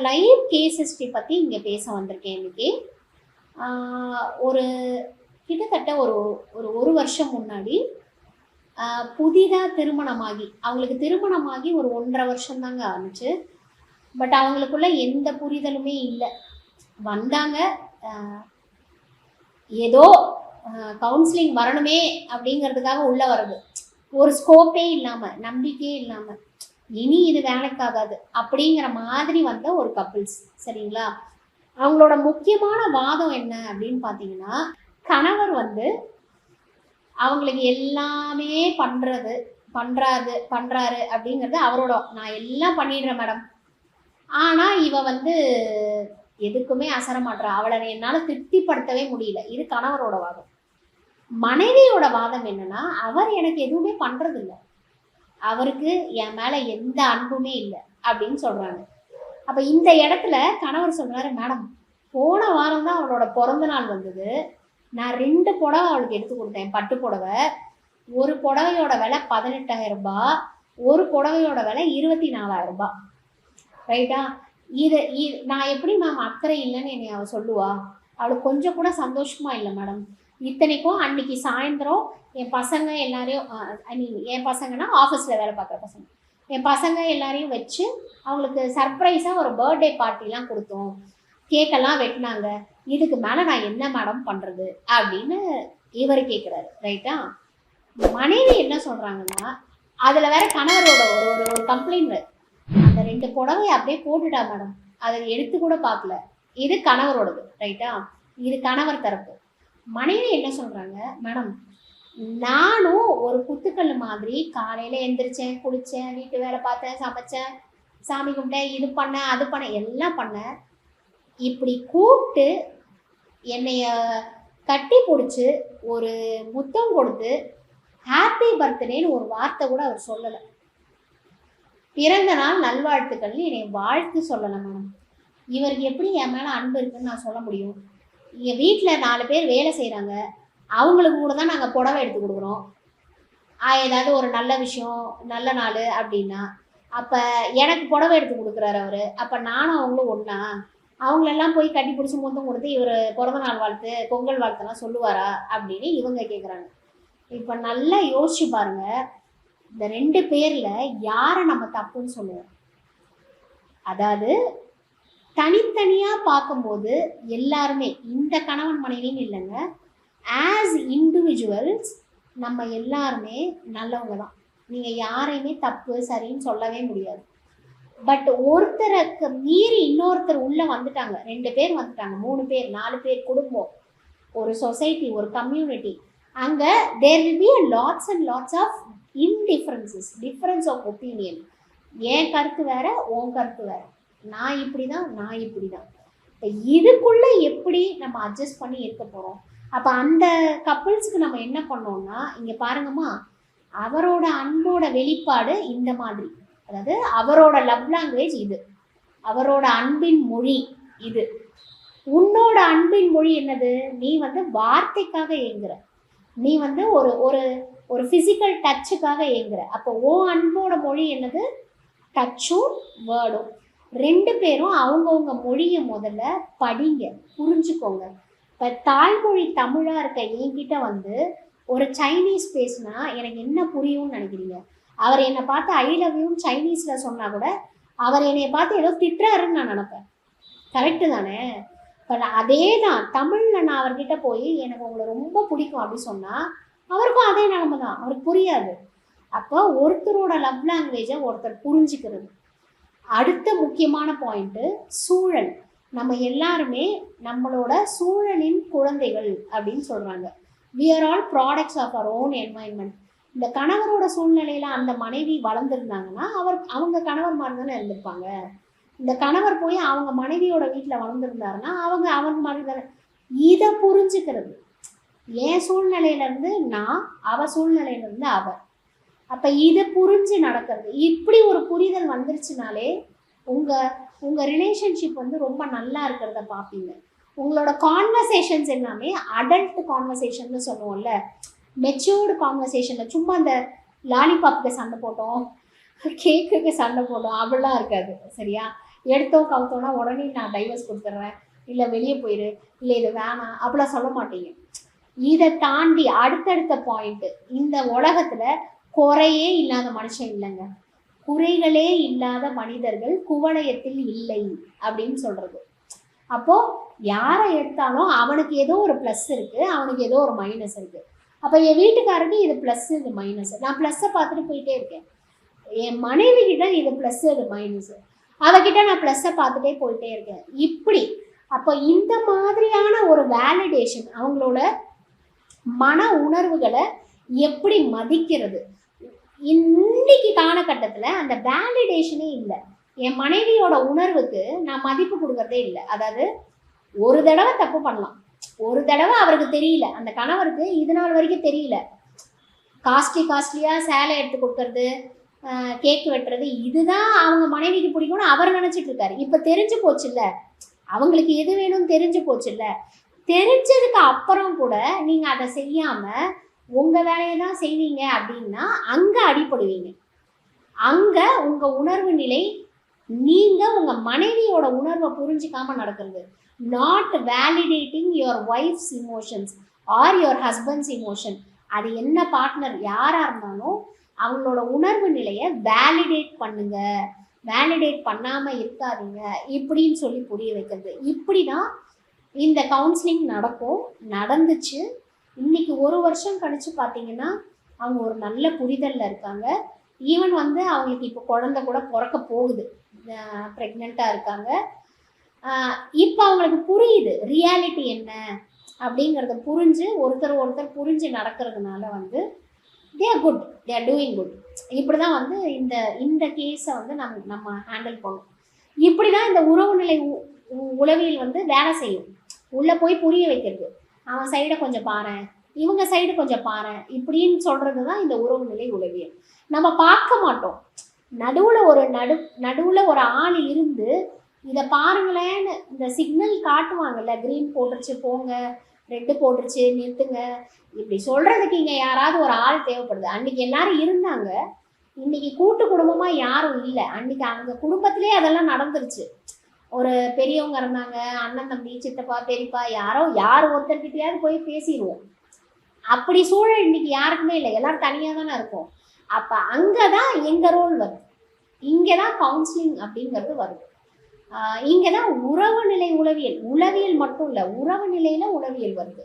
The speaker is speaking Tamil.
லைவ் கேஸ் ஹிஸ்ட்ரி பற்றி இங்கே பேச வந்திருக்கேன் இன்னைக்கு. ஒரு கிட்டத்தட்ட ஒரு ஒரு ஒரு வருஷம் முன்னாடி புதிதாக திருமணமாகி, அவங்களுக்கு திருமணமாகி ஒரு 1.5 வருஷம் தாங்க ஆணுச்சு. பட் அவங்களுக்குள்ள எந்த புரிதலுமே இல்லை. வந்தாங்க, ஏதோ கவுன்சிலிங் வரணுமே அப்படிங்கிறதுக்காக உள்ள வருது. ஒரு ஸ்கோப்பே இல்லாமல், நம்பிக்கையே இல்லாமல், இனி இது வேலைக்காகாது அப்படிங்கிற மாதிரி வந்த ஒரு கப்பிள்ஸ். சரிங்களா? அவங்களோட முக்கியமான வாதம் என்ன அப்படின்னு பார்த்தீங்கன்னா, கணவர் அவங்களுக்கு எல்லாமே பண்றாரு அப்படிங்கிறது அவரோட. நான் எல்லாம் பண்ணிடுறேன் மேடம், ஆனா இவ எதுக்குமே அசர மாட்றா, அவளை என்னால திருப்திப்படுத்தவே முடியல. இது கணவரோட வாதம். மனைவியோட வாதம் என்னன்னா, அவர் எனக்கு எதுவுமே பண்றது இல்லை, அவருக்கு என் மேல எந்த அன்புமே இல்லை அப்படின்னு சொல்றாங்க. அப்ப இந்த இடத்துல கணவர் சொல்றாரு, மேடம் போன வாரம் தான் அவளோட பிறந்த நாள் வந்தது, நான் 2 புடவை அவளுக்கு எடுத்து கொடுத்தேன், பட்டு புடவை. ஒரு புடவையோட விலை 18,000 ரூபாய், ஒரு புடவையோட விலை 24,000 ரூபாய். ரைட்டா? இது நான் எப்படி மேம் அக்கறை இல்லைன்னு என்னை அவள் சொல்லுவா? அவளுக்கு கொஞ்சம் கூட சந்தோஷமா இல்லை மேடம். இத்தனைக்கும் அன்னைக்கு சாயந்தரம் என் பசங்க எல்லாரையும், என் பசங்கன்னா ஆஃபீஸில் வேலை பார்க்குற பசங்க, என் பசங்க எல்லாரையும் வச்சு அவங்களுக்கு சர்ப்ரைஸாக ஒரு பர்த்டே பார்ட்டிலாம் கொடுத்தோம், கேக்கெல்லாம் வெட்டினாங்க. இதுக்கு மேலே நான் என்ன மேடம் பண்ணுறது அப்படின்னு இவர் கேட்குறாரு. ரைட்டா? மனைவி என்ன சொல்கிறாங்கன்னா, அதில் வேற கணவரோட ஒரு கம்ப்ளைண்ட், அந்த 2 புடவை அப்படியே போட்டுட்டா மேடம், அதை எடுத்து கூட பார்க்கல. இது கணவரோடது. ரைட்டா? இது கணவர் தரப்பு. மனைவி என்ன சொல்கிறாங்க, மேடம் நானும் ஒரு குத்துக்கல் மாதிரி காலையில் எந்திரிச்சேன், குளித்தேன், வீட்டு வேலை பார்த்தேன், சமைச்சேன், சாமி கும்பிட்டேன், இது பண்ணேன், அது பண்ணேன், எல்லாம் பண்ணேன். இப்படி கூப்பிட்டு என்னைய கட்டி பிடிச்சி ஒரு முத்தம் கொடுத்து ஹாப்பி பர்த்டேன்னு ஒரு வார்த்தை கூட அவர் சொல்லலை. பிறந்த நாள் நல்வாழ்த்துக்கள்னு என்னை வாழ்த்து சொல்லலை மேடம். இவருக்கு எப்படி என் மேலே அன்பு இருக்குன்னு நான் சொல்ல முடியும்? என் வீட்டில் 4 பேர் வேலை செய்கிறாங்க, அவங்களுக்கு கூட தான் நாங்கள் புடவை எடுத்து கொடுக்குறோம். ஏதாவது ஒரு நல்ல விஷயம், நல்ல நாள் அப்படின்னா அப்போ எனக்கு புடவை எடுத்து கொடுக்குறாரு அவர். அப்போ நானும் அவங்களும் ஒன்றா? அவங்களெல்லாம் போய் கட்டி பிடிச்சி முத்தம் கொடுத்து இவர் பிறந்த நாள் வாழ்த்து, பொங்கல் வாழ்த்தெல்லாம் சொல்லுவாரா அப்படின்னு இவங்க கேட்குறாங்க. இப்போ நல்லா யோசிச்சு பாருங்க, இந்த 2 பேரில் யாரை நம்ம தப்புன்னு சொல்லுவோம்? அதாவது தனித்தனியாக பார்க்கும்போது எல்லாருமே, இந்த கணவன் மனைவின்னு இல்லைங்க, ஆஸ் இண்டிவிஜுவல்ஸ் நம்ம எல்லாருமே நல்லவங்க தான். நீங்கள் யாரையுமே தப்பு சரின்னு சொல்லவே முடியாது. பட் ஒருத்தருக்கு மீறி இன்னொருத்தர் உள்ளே வந்துட்டாங்க, 2 பேர் வந்துட்டாங்க, 3 பேர், 4 பேர், குடும்பம், ஒரு சொசைட்டி, ஒரு கம்யூனிட்டி. அங்கே there will be lots and lots of indifferences, difference of opinion. என் கருத்து வேற, உன் கருத்து வேற, நான் இப்படி தான், நான் இப்படி தான். இப்போ இதுக்குள்ளே எப்படி நம்ம அட்ஜஸ்ட் பண்ணி இருக்க போகிறோம்? அப்போ அந்த கப்பிள்ஸுக்கு நம்ம என்ன பண்ணோம்னா, இங்கே பாருங்கம்மா, அவரோட அன்போட வெளிப்பாடு இந்த மாதிரி, அதாவது அவரோட லவ் லாங்குவேஜ் இது, அவரோட அன்பின் மொழி இது. உன்னோட அன்பின் மொழி என்னது? நீ வார்த்தைக்காக ஏங்குற, நீ ஒரு ஒரு ஒரு ஃபிசிக்கல் டச்சுக்காக ஏங்குற. அப்போ ஓ அன்போட மொழி என்னது? டச்சும் வேர்டும். 2 பேரும் அவங்கவுங்க மொழியை முதல்ல படிங்க, புரிஞ்சுக்கோங்க. இப்போ தாய்மொழி தமிழாக இருக்க என்கிட்ட ஒரு சைனீஸ் பேசுனா எனக்கு என்ன புரியும்னு நினைக்கிறீங்க? அவர் என்னை பார்த்து ஐ லவ் யூன்னு சைனீஸில் சொன்னால் கூட அவர் என்னை பார்த்து ஏதோ திட்டுறாருன்னு நான் நினைப்பேன். கரெக்டு தானே? இப்போ அதே தான் தமிழில் நான் அவர்கிட்ட போய் எனக்கு உங்களை ரொம்ப பிடிக்கும் அப்படி சொன்னால் அவருக்கும் அதே நிலைமை தான், அவருக்கு புரியாது. அப்போ ஒருத்தரோட லவ் லாங்குவேஜை ஒருத்தர் புரிஞ்சுக்கிறது. அடுத்த முக்கியமான பாயிண்ட்டு சூழல். நம்ம எல்லாருமே நம்மளோட சூழலின் குழந்தைகள் அப்படின்னு சொல்கிறாங்க. we are all products of our own environment. இந்த கணவரோட சூழ்நிலையில் அந்த மனைவி வளர்ந்துருந்தாங்கன்னா அவங்க கணவர் மாதிரி தானே இருந்திருப்பாங்க. இந்த கணவர் போய் அவங்க மனைவியோட வீட்டில் வளர்ந்துருந்தாருன்னா அவங்க மாதிரி தானே. இதை புரிஞ்சுக்கிறது, என் சூழ்நிலையிலேருந்து நான், அவ சூழ்நிலையிலேருந்து அவர். அப்போ இதை புரிஞ்சு நடக்கிறது, இப்படி ஒரு புரிதல் வந்துருச்சுனாலே உங்கள் ரிலேஷன்ஷிப் ரொம்ப நல்லா இருக்கிறத பார்ப்பீங்க. உங்களோட கான்வர்சேஷன்ஸ் எல்லாமே அடல்ட் கான்வர்சேஷன்னு சொல்லுவோம்ல, மெச்சூர்டு கான்வர்சேஷனில் சும்மா அந்த லாலிபாப்புக்கு சண்டை போட்டோம், கேக்குக்கு சண்டை போட்டோம் அப்படிலாம் இருக்காது. சரியா? எடுத்தோம் கவுத்தோன்னா உடனே நான் டைவர்ஸ் கொடுத்துட்றேன், இல்லை வெளியே போயிரு, இல்லை இது வேணாம் அப்படிலாம் சொல்ல மாட்டீங்க. இதை தாண்டி அடுத்தடுத்த பாயிண்ட், இந்த உலகத்துல குறையே இல்லாத மனுஷன் இல்லைங்க, குறைகளே இல்லாத மனிதர்கள் குவளையத்தில் இல்லை அப்படின்னு சொல்றது. அப்போ யாரை எடுத்தாலும் அவனுக்கு ஏதோ ஒரு ப்ளஸ் இருக்கு, அவனுக்கு ஏதோ ஒரு மைனஸ் இருக்கு. அப்ப என் வீட்டுக்காரருக்கு இது ப்ளஸ் இது மைனஸ், நான் ப்ளஸ்ஸை பார்த்துட்டு போயிட்டே இருக்கேன். என் மனைவி கிட்ட இது ப்ளஸ் இது மைனஸ், அவகிட்ட நான் ப்ளஸ்ஸை பார்த்துட்டே போயிட்டே இருக்கேன். இப்படி அப்போ இந்த மாதிரியான ஒரு வேலிடேஷன், அவங்களோட மன உணர்வுகளை எப்படி மதிக்கிறது, இன்னைக்கு காலகட்டத்தில் அந்த வேலிடேஷனே இல்லை. என் மனைவியோட உணர்வுக்கு நான் மதிப்பு கொடுக்கறதே இல்லை. அதாவது ஒரு தடவை தப்பு பண்ணலாம், ஒரு தடவை அவருக்கு தெரியல, அந்த கணவருக்கு இது நாள் வரைக்கும் தெரியல, காஸ்ட்லியாக சேலை எடுத்து கொடுக்கறது, கேக் வெட்டுறது, இதுதான் அவங்க மனைவிக்கு பிடிக்கும்னு அவர் நினச்சிட்டு இருக்காரு. இப்போ தெரிஞ்சு போச்சு இல்லை, அவங்களுக்கு எது வேணும்னு தெரிஞ்சு போச்சு இல்லை. தெரிஞ்சதுக்கு அப்புறம் கூட நீங்கள் அதை செய்யாமல் உங்கள் வேலையை தான் செய்வீங்க அப்படின்னா அங்கே அடிபடுவீங்க. அங்கே உங்கள் உணர்வு நிலை, நீங்கள் உங்கள் மனைவியோட உணர்வை புரிஞ்சிக்காம நடக்கிறது, not validating your wife's emotions or your husband's emotion. அது என்ன பார்ட்னர் யாராக இருந்தாலும் அவங்களோட உணர்வு நிலையை வேலிடேட் பண்ணுங்க, வேலிடேட் பண்ணாமல் இருக்காதீங்க இப்படின்னு சொல்லி புரிய வைக்கிறது. இப்படி தான் இந்த கவுன்சிலிங் நடந்துச்சு. இன்னைக்கு 1 வருஷம் கழிச்சு பார்த்தீங்கன்னா அவங்க ஒரு நல்ல புரிதலில் இருக்காங்க. ஈவன் வந்து அவங்களுக்கு இப்போ குழந்தை கூட பிறக்க போகுது, ப்ரெக்னெண்ட்டாக இருக்காங்க. இப்போ அவங்களுக்கு புரியுது ரியாலிட்டி என்ன அப்படிங்கிறத புரிஞ்சு ஒருத்தர் புரிஞ்சு நடக்கிறதுனால வந்து they are good, they are doing good. இப்படி தான் வந்து இந்த கேஸை வந்து நம்ம ஹேண்டில் பண்ணணும். இப்படி தான் இந்த உறவு நிலை உளவியல் வந்து வேலை செய்யும். உள்ளே போய் புரிய வைக்கிறது, அவன் சைடை கொஞ்சம் பாரு, இவங்க சைடு கொஞ்சம் பாரு, இப்படின்னு சொல்கிறது தான் இந்த உறவு நிலை உளவியல். நம்ம பார்க்க மாட்டோம், நடுவில் ஒரு ஆள் இருந்து இதை பாருங்களேன்னு இந்த சிக்னல் காட்டுவாங்கல்ல, க்ரீன் போட்டுருச்சு போங்க, ரெட்டு போட்டுருச்சு நிறுத்துங்க, இப்படி சொல்கிறதுக்கு இங்கே யாராவது ஒரு ஆள் தேவைப்படுது. அன்றைக்கி எல்லாரும் இருந்தாங்க, இன்றைக்கி கூட்டு குடும்பமாக யாரும் இல்லை. அன்றைக்கி அவங்க குடும்பத்திலே அதெல்லாம் நடந்துருச்சு. ஒரு பெரியவங்க இருந்தாங்க, அண்ணன் தம்பி சித்தப்பா பெரியப்பா, யார் ஒருத்தர்கிட்டயாவது போய் பேசிடுவோம். அப்படி சூழல் இன்னைக்கு யாருக்குமே இல்லை, எல்லாரும் தனியாக தானே இருக்கும். அப்போ அங்கே தான் எங்கள் ரோல் வருது, இங்கே தான் கவுன்சிலிங் அப்படிங்கிறது வருது. இங்கே தான் உறவு நிலை உளவியல் மட்டும் இல்லை, உறவு நிலையில் உளவியல் வருது.